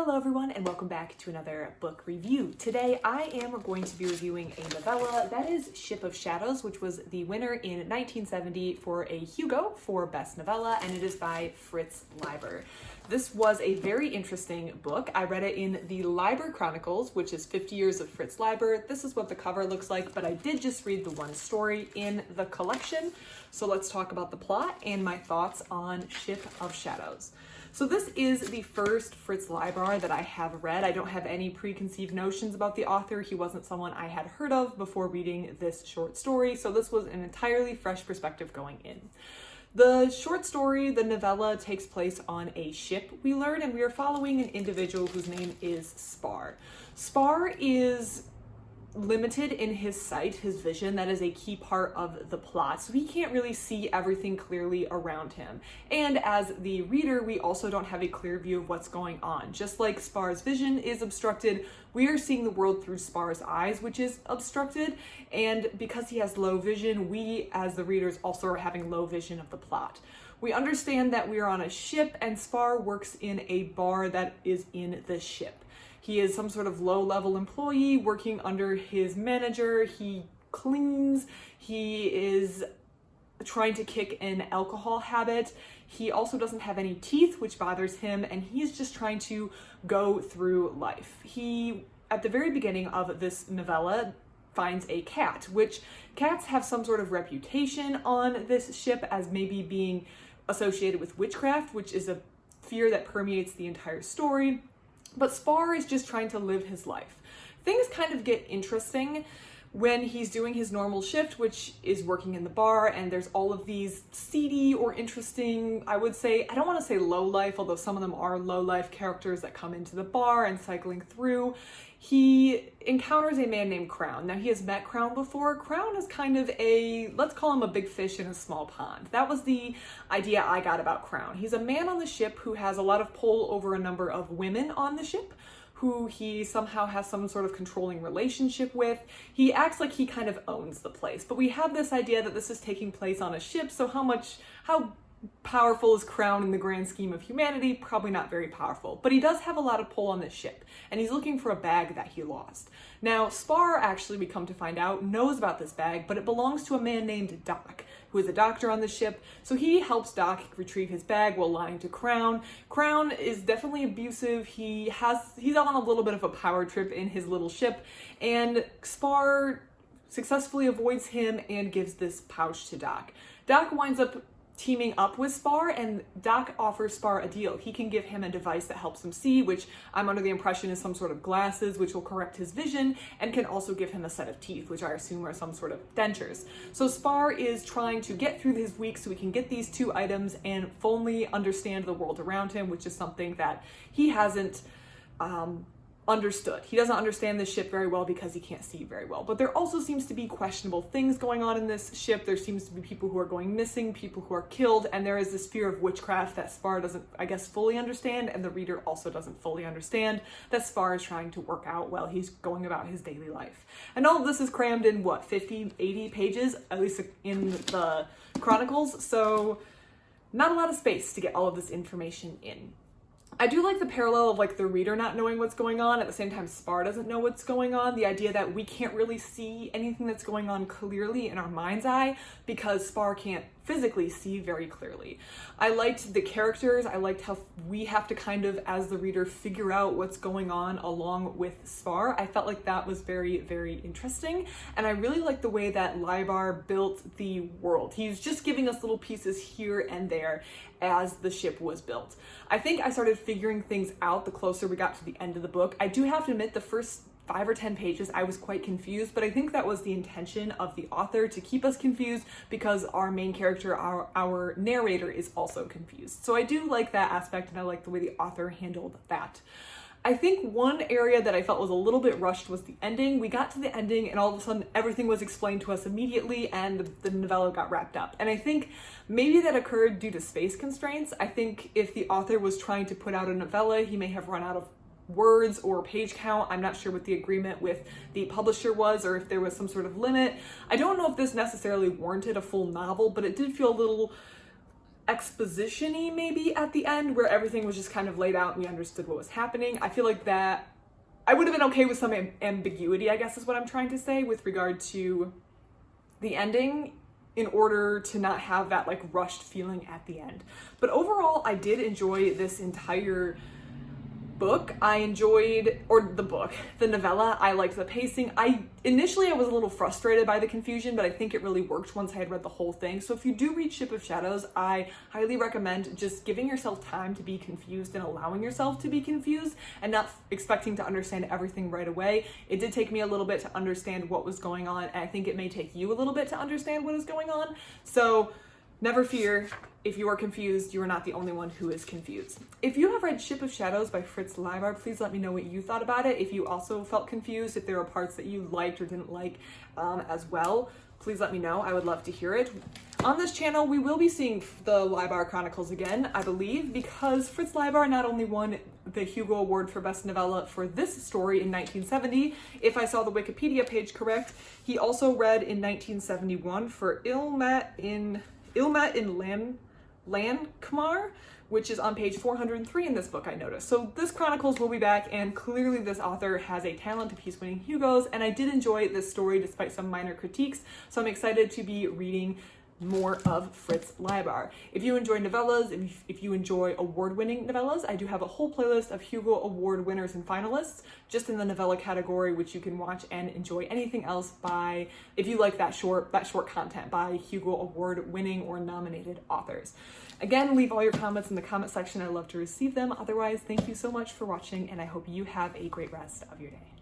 Hello everyone and welcome back to another book review. Today I am going to be reviewing a novella that is Ship of Shadows, which was the winner in 1970 for a Hugo for Best Novella, and it is by Fritz Leiber. This was a very interesting book. I read it in the Leiber Chronicles, which is 50 years of Fritz Leiber. This is what the cover looks like, but I did just read the one story in the collection. So let's talk about the plot and my thoughts on Ship of Shadows. So this is the first Fritz Leiber that I have read. I don't have any preconceived notions about the author. He wasn't someone I had heard of before reading this short story, so this was an entirely fresh perspective going in. The short story, the novella, takes place on a ship, we learn, and we are following an individual whose name is Spar. Spar is limited in his sight, his vision. That is a key part of the plot, so he can't really see everything clearly around him. And as the reader, we also don't have a clear view of what's going on. Just like Spar's vision is obstructed, we are seeing the world through Spar's eyes, which is obstructed, and because he has low vision, we as the readers also are having low vision of the plot. We understand that we are on a ship and Spar works in a bar that is in the ship. He is some sort of low-level employee working under his manager. He cleans. He is trying to kick an alcohol habit. He also doesn't have any teeth, which bothers him, and he's just trying to go through life. He, at the very beginning of this novella, finds a cat, which cats have some sort of reputation on this ship as maybe being associated with witchcraft, which is a fear that permeates the entire story. But Spar is just trying to live his life. Things kind of get interesting when he's doing his normal shift, which is working in the bar, and there's all of these seedy or interesting, I would say, I don't want to say low life, although some of them are low life characters that come into the bar and cycling through. He encounters a man named Crown. Now, he has met Crown before. Crown is kind of a, let's call him a big fish in a small pond. That was the idea I got about Crown. He's a man on the ship who has a lot of pull over a number of women on the ship, who he somehow has some sort of controlling relationship with. He acts like he kind of owns the place, but we have this idea that this is taking place on a ship, so how powerful is Crown in the grand scheme of humanity? Probably not very powerful, but he does have a lot of pull on this ship, and he's looking for a bag that he lost. Now, Spar, actually, we come to find out, knows about this bag, but it belongs to a man named Doc, who is a doctor on the ship, so he helps Doc retrieve his bag while lying to Crown. Crown is definitely abusive. He's on a little bit of a power trip in his little ship, and Spar successfully avoids him and gives this pouch to Doc. Doc winds up teaming up with Spar, and Doc offers Spar a deal. He can give him a device that helps him see, which I'm under the impression is some sort of glasses, which will correct his vision, and can also give him a set of teeth, which I assume are some sort of dentures. So Spar is trying to get through his week so he can get these two items and fully understand the world around him, which is something that he hasn't understood. He doesn't understand this ship very well because he can't see very well. But there also seems to be questionable things going on in this ship. There seems to be people who are going missing, people who are killed, and there is this fear of witchcraft that Spar doesn't, I guess, fully understand, and the reader also doesn't fully understand, that Spar is trying to work out while he's going about his daily life. And all of this is crammed in, what, 50, 80 pages, at least in the Chronicles, so not a lot of space to get all of this information in. I do like the parallel of like the reader not knowing what's going on, at the same time Spar doesn't know what's going on, the idea that we can't really see anything that's going on clearly in our mind's eye because Spar can't physically see very clearly. I liked the characters. I liked how we have to kind of, as the reader, figure out what's going on along with Spar. I felt like that was very, very interesting, and I really liked the way that Leiber built the world. He's just giving us little pieces here and there as the ship was built. I think I started figuring things out the closer we got to the end of the book. I do have to admit, the first 5 or 10 pages, I was quite confused, but I think that was the intention of the author, to keep us confused because our main character, our narrator, is also confused. So I do like that aspect, and I like the way the author handled that. I think one area that I felt was a little bit rushed was the ending. We got to the ending and all of a sudden everything was explained to us immediately and the novella got wrapped up. And I think maybe that occurred due to space constraints. I think if the author was trying to put out a novella, he may have run out of words or page count. I'm not sure what the agreement with the publisher was, or if there was some sort of limit. I don't know if this necessarily warranted a full novel, but it did feel a little exposition-y maybe at the end, where everything was just kind of laid out and we understood what was happening. I feel like that I would have been okay with some ambiguity, I guess is what I'm trying to say, with regard to the ending, in order to not have that like rushed feeling at the end. But overall, I did enjoy this entire book. I enjoyed, or the book, the novella. I liked the pacing. Initially I was a little frustrated by the confusion, but I think it really worked once I had read the whole thing. So if you do read Ship of Shadows, I highly recommend just giving yourself time to be confused and allowing yourself to be confused and not expecting to understand everything right away. It did take me a little bit to understand what was going on, and I think it may take you a little bit to understand what is going on. So never fear. If you are confused, you are not the only one who is confused. If you have read Ship of Shadows by Fritz Leiber, please let me know what you thought about it. If you also felt confused, if there are parts that you liked or didn't like as well, please let me know. I would love to hear it. On this channel, we will be seeing the Leiber Chronicles again, I believe, because Fritz Leiber not only won the Hugo Award for Best Novella for this story in 1970, if I saw the Wikipedia page correct, he also read in 1971 for Ilmet in Landkamar, which is on page 403 in this book, I noticed. So this Chronicles will be back, and clearly this author has a talent if he's winning Hugos, and I did enjoy this story despite some minor critiques, so I'm excited to be reading more of Fritz Leiber. If you enjoy novellas, if you enjoy award-winning novellas, I do have a whole playlist of Hugo Award winners and finalists just in the novella category, which you can watch and enjoy anything else by, if you like that short content by Hugo Award winning or nominated authors. Again, leave all your comments in the comment section. I love to receive them. Otherwise, thank you so much for watching, and I hope you have a great rest of your day.